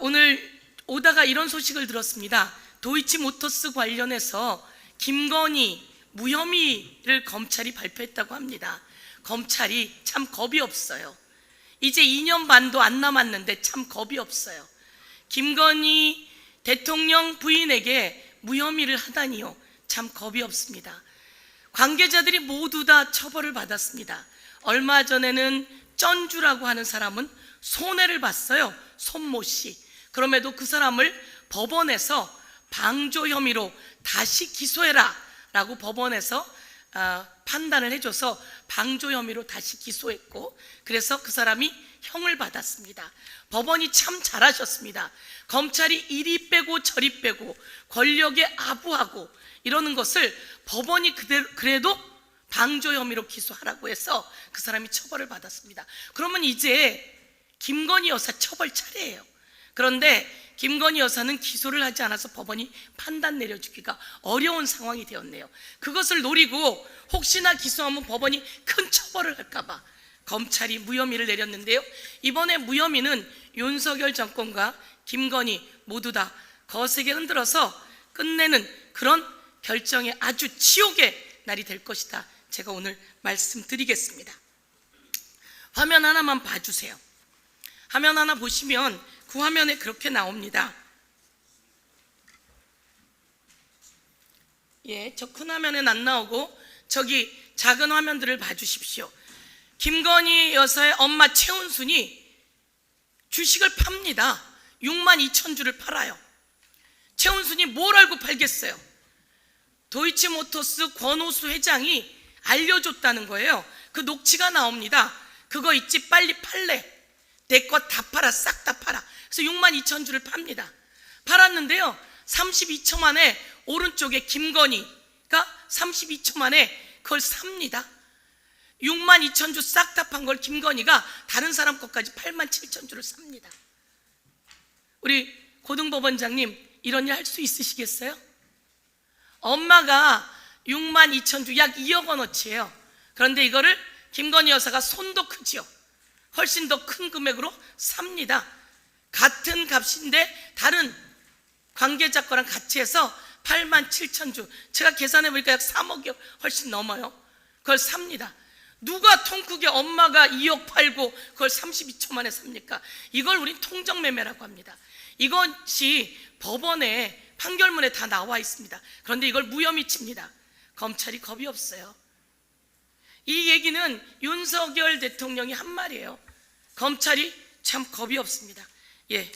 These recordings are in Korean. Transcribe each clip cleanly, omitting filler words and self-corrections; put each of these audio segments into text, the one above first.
오늘 오다가 이런 소식을 들었습니다. 도이치모터스 관련해서 김건희 무혐의를 검찰이 발표했다고 합니다. 검찰이 참 겁이 없어요. 이제 2년 반도 안 남았는데 참 겁이 없어요. 김건희 대통령 부인에게 무혐의를 하다니요, 참 겁이 없습니다. 관계자들이 모두 다 처벌을 받았습니다. 얼마 전에는 쩐주라고 하는 사람은 손해를 봤어요. 손모 씨. 그럼에도 그 사람을 법원에서 방조 혐의로 다시 기소해라 라고 법원에서 판단을 해줘서 방조 혐의로 다시 기소했고, 그래서 그 사람이 형을 받았습니다. 법원이 참 잘하셨습니다. 검찰이 이리 빼고 저리 빼고 권력에 아부하고 이러는 것을 법원이 그래도 방조 혐의로 기소하라고 해서 그 사람이 처벌을 받았습니다. 그러면 이제 김건희 여사 처벌 차례예요. 그런데 김건희 여사는 기소를 하지 않아서 법원이 판단 내려주기가 어려운 상황이 되었네요. 그것을 노리고 혹시나 기소하면 법원이 큰 처벌을 할까봐 검찰이 무혐의를 내렸는데요, 이번에 무혐의는 윤석열 정권과 김건희 모두 다 거세게 흔들어서 끝내는 그런 결정의 아주 지옥의 날이 될 것이다, 제가 오늘 말씀드리겠습니다. 화면 하나만 봐주세요. 화면 하나 보시면 그 화면에 그렇게 나옵니다. 예, 저 큰 화면엔 안 나오고 저기 작은 화면들을 봐주십시오. 김건희 여사의 엄마 최은순이 주식을 팝니다. 62,000주를 팔아요. 최은순이 뭘 알고 팔겠어요? 도이치모터스 권오수 회장이 알려줬다는 거예요. 그 녹취가 나옵니다. 그거 있지, 빨리 팔래, 내 것 다 팔아, 싹 다 팔아. 그래서 62,000주를 팝니다. 팔았는데요, 32초 만에 오른쪽에 김건희가 32초 만에 그걸 삽니다. 62,000주 싹 다 판 걸 김건희가 다른 사람 것까지 87,000주를 삽니다. 우리 고등법원장님, 이런 일 할 수 있으시겠어요? 엄마가 62,000주, 약 2억 원어치예요. 그런데 이거를 김건희 여사가 손도 크지요. 훨씬 더 큰 금액으로 삽니다. 같은 값인데 다른 관계자 거랑 같이 해서 87,000주, 제가 계산해 보니까 약 3억이 훨씬 넘어요. 그걸 삽니다. 누가 통 크게 엄마가 2억 팔고 그걸 32초 만에 삽니까? 이걸 우린 통정매매라고 합니다. 이것이 법원에 판결문에 다 나와 있습니다. 그런데 이걸 무혐의 칩니다. 검찰이 겁이 없어요. 이 얘기는 윤석열 대통령이 한 말이에요. 검찰이 참 겁이 없습니다. 예,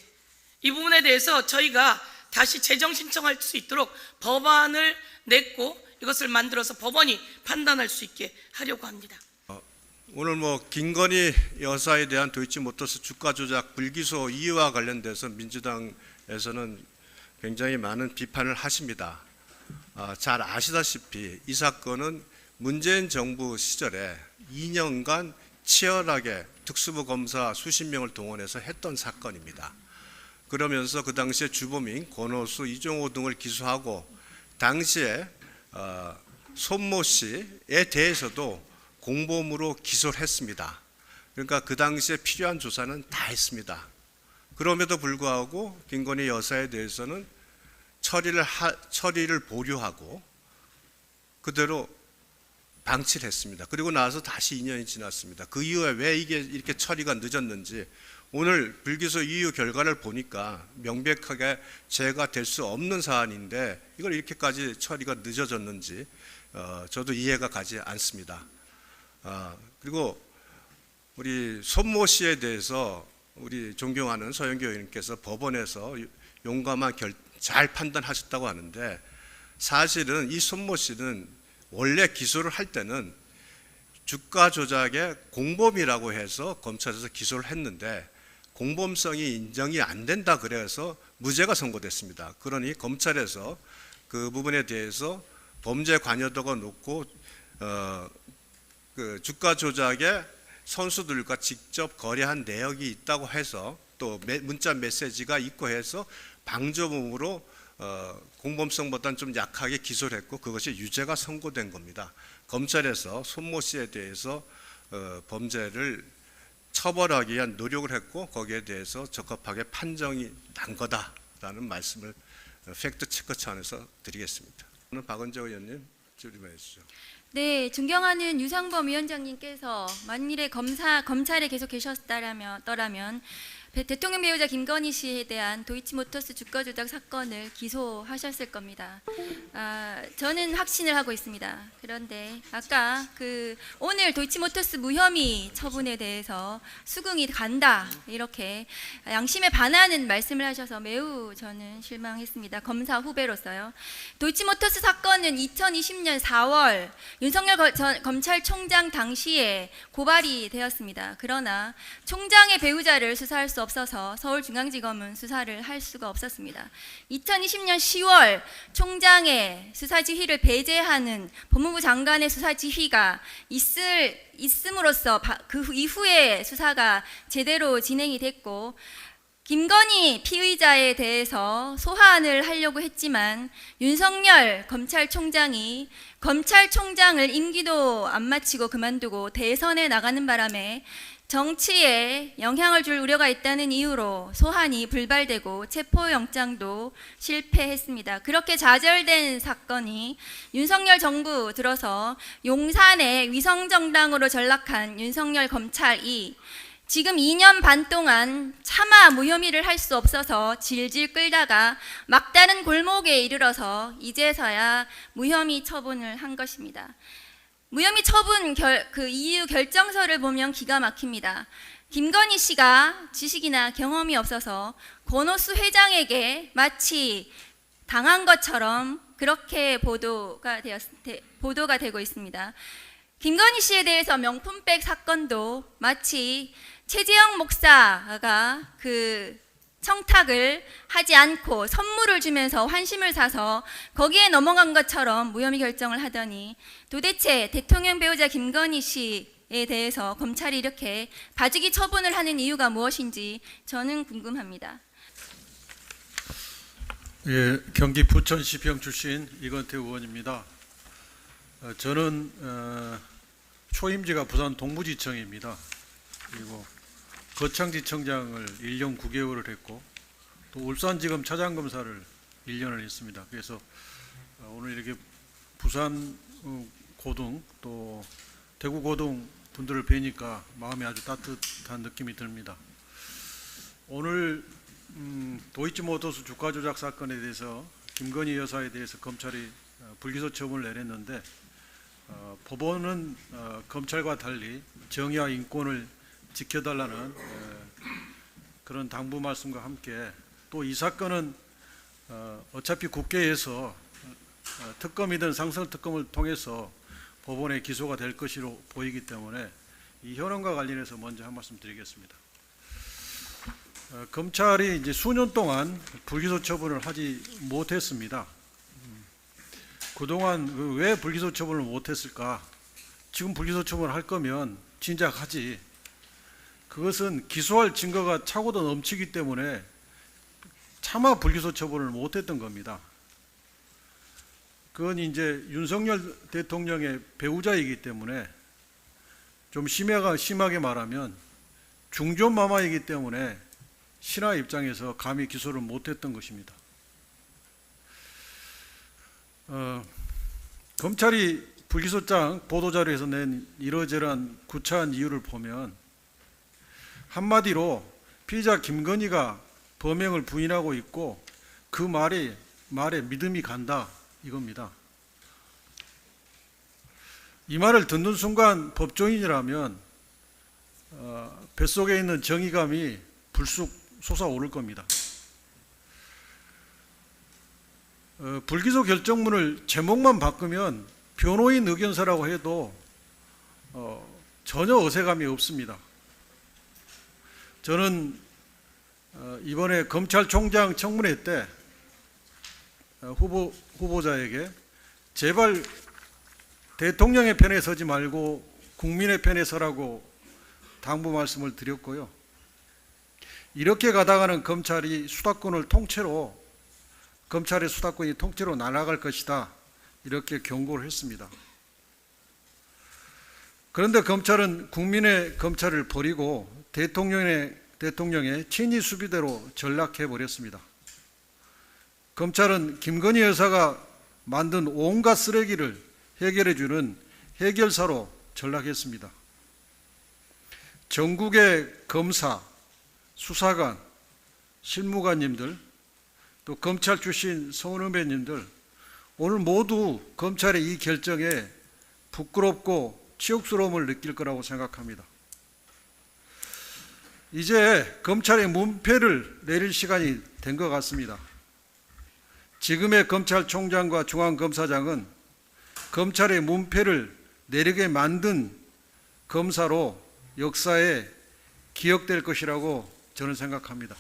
이 부분에 대해서 저희가 다시 재정 신청할 수 있도록 법안을 냈고 이것을 만들어서 법원이 판단할 수 있게 하려고 합니다. 오늘 김건희 여사에 대한 도이치모터스 주가 조작 불기소 이유와 관련돼서 민주당에서는 굉장히 많은 비판을 하십니다. 잘 아시다시피 이 사건은 문재인 정부 시절에 2년간 치열하게 특수부 검사 수십 명을 동원해서 했던 사건입니다. 그러면서 그 당시에 주범인 권오수, 이종호 등을 기소하고 당시에 손모 씨에 대해서도 공범으로 기소를 했습니다. 그러니까 그 당시에 필요한 조사는 다 했습니다. 그럼에도 불구하고 김건희 여사에 대해서는 처리를 보류하고 그대로 방치를 했습니다. 그리고 나서 다시 2년이 지났습니다. 그 이후에 왜 이게 이렇게 처리가 늦었는지 오늘 불기소 이유 결과를 보니까 명백하게 죄가 될 수 없는 사안인데 이걸 이렇게까지 처리가 늦어졌는지 저도 이해가 가지 않습니다. 그리고 우리 손모 씨에 대해서 우리 존경하는 서영교 의원님께서 법원에서 용감한 잘 판단하셨다고 하는데, 사실은 이 손모 씨는 원래 기소를 할 때는 주가 조작의 공범이라고 해서 검찰에서 기소를 했는데 공범성이 인정이 안 된다 그래서 무죄가 선고됐습니다. 그러니 검찰에서 그 부분에 대해서 범죄 관여도가 높고 그 주가 조작의 선수들과 직접 거래한 내역이 있다고 해서 또 문자 메시지가 있고 해서 방조범으로 공범성보다는 좀 약하게 기소를 했고 그것이 유죄가 선고된 겁니다. 검찰에서 손모 씨에 대해서 범죄를 처벌하기 위한 노력을 했고 거기에 대해서 적합하게 판정이 난 거다라는 말씀을 팩트 체크 차원에서 드리겠습니다. 오늘 박은정 의원님 질문해 주시죠. 네, 존경하는 유상범 위원장님께서 만일에 검찰에 계속 계셨더라면 대통령 배우자 김건희 씨에 대한 도이치모터스 주가 조작 사건을 기소하셨을 겁니다. 저는 확신을 하고 있습니다. 그런데 아까 오늘 도이치모터스 무혐의 처분에 대해서 수긍이 간다 이렇게 양심에 반하는 말씀을 하셔서 매우 저는 실망했습니다. 검사 후배로서요. 도이치모터스 사건은 2020년 4월 윤석열 검찰총장 당시에 고발이 되었습니다. 그러나 총장의 배우자를 수사할 수 없어서 서울중앙지검은 수사를 할 수가 없었습니다. 2020년 10월 총장의 수사 지휘를 배제하는 법무부 장관의 수사 지휘가 있음으로써 그 이후에 수사가 제대로 진행이 됐고 김건희 피의자에 대해서 소환을 하려고 했지만 윤석열 검찰총장이 검찰총장을 임기도 안 마치고 그만두고 대선에 나가는 바람에 정치에 영향을 줄 우려가 있다는 이유로 소환이 불발되고 체포영장도 실패했습니다. 그렇게 좌절된 사건이 윤석열 정부 들어서 용산의 위성정당으로 전락한 윤석열 검찰이 지금 2년 반 동안 차마 무혐의를 할 수 없어서 질질 끌다가 막다른 골목에 이르러서 이제서야 무혐의 처분을 한 것입니다. 무혐의 처분 이유 결정서를 보면 기가 막힙니다. 김건희 씨가 지식이나 경험이 없어서 권오수 회장에게 마치 당한 것처럼 그렇게 보도가 되고 있습니다. 김건희 씨에 대해서 명품백 사건도 마치 최재형 목사가 청탁을 하지 않고 선물을 주면서 환심을 사서 거기에 넘어간 것처럼 무혐의 결정을 하더니 도대체 대통령 배우자 김건희 씨에 대해서 검찰이 이렇게 봐주기 처분을 하는 이유가 무엇인지 저는 궁금합니다. 예, 경기 부천시평 출신 이건태 의원입니다. 저는 초임지가 부산 동부지청입니다. 그리고 거창지청장을 1년 9개월을 했고 또 울산지검 차장검사를 1년을 했습니다. 그래서 오늘 이렇게 부산 고등 또 대구 고등 분들을 뵈니까 마음이 아주 따뜻한 느낌이 듭니다. 오늘 도이치모터스 주가 조작 사건에 대해서 김건희 여사에 대해서 검찰이 불기소 처분을 내렸는데 법원은 검찰과 달리 정의와 인권을 지켜달라는 그런 당부 말씀과 함께 또 이 사건은 어차피 국회에서 특검이든 상설특검을 통해서 법원에 기소가 될 것으로 보이기 때문에 이 현황과 관련해서 먼저 한 말씀 드리겠습니다. 검찰이 이제 수년 동안 불기소 처분을 하지 못했습니다. 그동안 왜 불기소 처분을 못했을까? 지금 불기소 처분을 할 거면 진작 하지. 그것은 기소할 증거가 차고도 넘치기 때문에 차마 불기소 처분을 못했던 겁니다. 그건 이제 윤석열 대통령의 배우자이기 때문에 좀 심하게 말하면 중전마마이기 때문에 신하 입장에서 감히 기소를 못했던 것입니다. 검찰이 불기소장 보도자료에서 낸 이러저러한 구차한 이유를 보면 한마디로 피의자 김건희가 범행을 부인하고 있고 그 말에 믿음이 간다 이겁니다. 이 말을 듣는 순간 법조인이라면 뱃속에 있는 정의감이 불쑥 솟아오를 겁니다. 불기소 결정문을 제목만 바꾸면 변호인 의견서라고 해도 전혀 어색함이 없습니다. 저는 이번에 검찰총장 청문회 때 후보자에게 제발 대통령의 편에 서지 말고 국민의 편에 서라고 당부 말씀을 드렸고요. 이렇게 가다가는 검찰의 수사권이 통째로 날아갈 것이다 이렇게 경고를 했습니다. 그런데 검찰은 국민의 검찰을 버리고 대통령의 친위 수비대로 전락해버렸습니다. 검찰은 김건희 여사가 만든 온갖 쓰레기를 해결해주는 해결사로 전락했습니다. 전국의 검사, 수사관, 실무관님들, 또 검찰 출신 서울의원님들, 오늘 모두 검찰의 이 결정에 부끄럽고 치욕스러움을 느낄 거라고 생각합니다. 이제 검찰의 문패를 내릴 시간이 된 것 같습니다. 지금의 검찰총장과 중앙검사장은 검찰의 문패를 내리게 만든 검사로 역사에 기억될 것이라고 저는 생각합니다.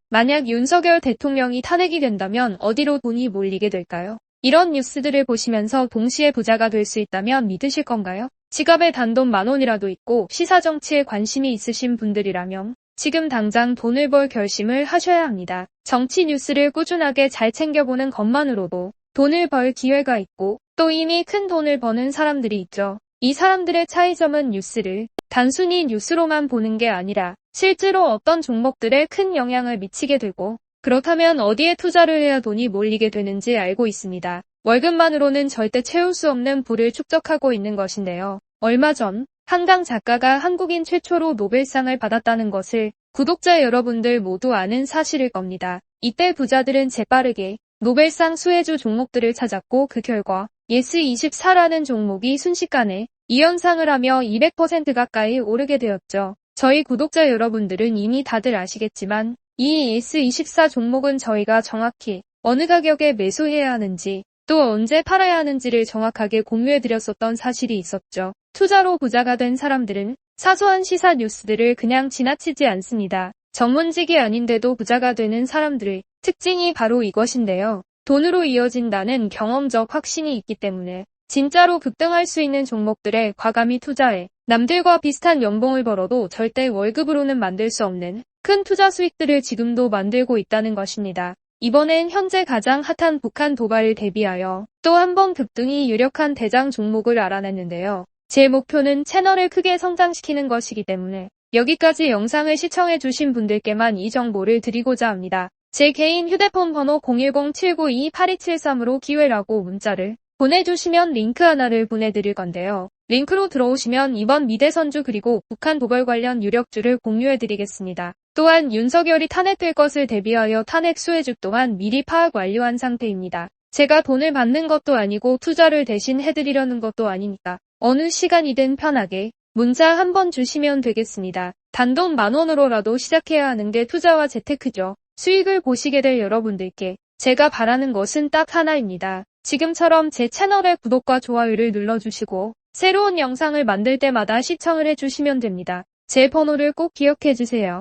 만약 윤석열 대통령이 탄핵이 된다면 어디로 돈이 몰리게 될까요? 이런 뉴스들을 보시면서 동시에 부자가 될 수 있다면 믿으실 건가요? 지갑에 단돈 10,000원이라도 있고 시사정치에 관심이 있으신 분들이라면 지금 당장 돈을 벌 결심을 하셔야 합니다. 정치 뉴스를 꾸준하게 잘 챙겨보는 것만으로도 돈을 벌 기회가 있고 또 이미 큰 돈을 버는 사람들이 있죠. 이 사람들의 차이점은 뉴스를 단순히 뉴스로만 보는 게 아니라 실제로 어떤 종목들에 큰 영향을 미치게 되고 그렇다면 어디에 투자를 해야 돈이 몰리게 되는지 알고 있습니다. 월급만으로는 절대 채울 수 없는 부를 축적하고 있는 것인데요. 얼마 전 한강 작가가 한국인 최초로 노벨상을 받았다는 것을 구독자 여러분들 모두 아는 사실일 겁니다. 이때 부자들은 재빠르게 노벨상 수혜주 종목들을 찾았고 그 결과 예스24라는 종목이 순식간에 2연상을 하며 200% 가까이 오르게 되었죠. 저희 구독자 여러분들은 이미 다들 아시겠지만 이 예스24 종목은 저희가 정확히 어느 가격에 매수해야 하는지 또 언제 팔아야 하는지를 정확하게 공유해드렸었던 사실이 있었죠. 투자로 부자가 된 사람들은 사소한 시사 뉴스들을 그냥 지나치지 않습니다. 전문직이 아닌데도 부자가 되는 사람들의 특징이 바로 이것인데요. 돈으로 이어진다는 경험적 확신이 있기 때문에 진짜로 급등할 수 있는 종목들에 과감히 투자해 남들과 비슷한 연봉을 벌어도 절대 월급으로는 만들 수 없는 큰 투자 수익들을 지금도 만들고 있다는 것입니다. 이번엔 현재 가장 핫한 북한 도발을 대비하여 또 한 번 급등이 유력한 대장 종목을 알아냈는데요. 제 목표는 채널을 크게 성장시키는 것이기 때문에 여기까지 영상을 시청해주신 분들께만 이 정보를 드리고자 합니다. 제 개인 휴대폰 번호 010-792-8273으로 기회라고 문자를 보내주시면 링크 하나를 보내드릴 건데요. 링크로 들어오시면 이번 미대선주 그리고 북한 도발 관련 유력주를 공유해드리겠습니다. 또한 윤석열이 탄핵될 것을 대비하여 탄핵 수혜주 또한 미리 파악 완료한 상태입니다. 제가 돈을 받는 것도 아니고 투자를 대신 해드리려는 것도 아니니까 어느 시간이든 편하게 문자 한번 주시면 되겠습니다. 단돈 10,000원으로라도 시작해야 하는 게 투자와 재테크죠. 수익을 보시게 될 여러분들께 제가 바라는 것은 딱 하나입니다. 지금처럼 제 채널의 구독과 좋아요를 눌러주시고 새로운 영상을 만들 때마다 시청을 해주시면 됩니다. 제 번호를 꼭 기억해주세요.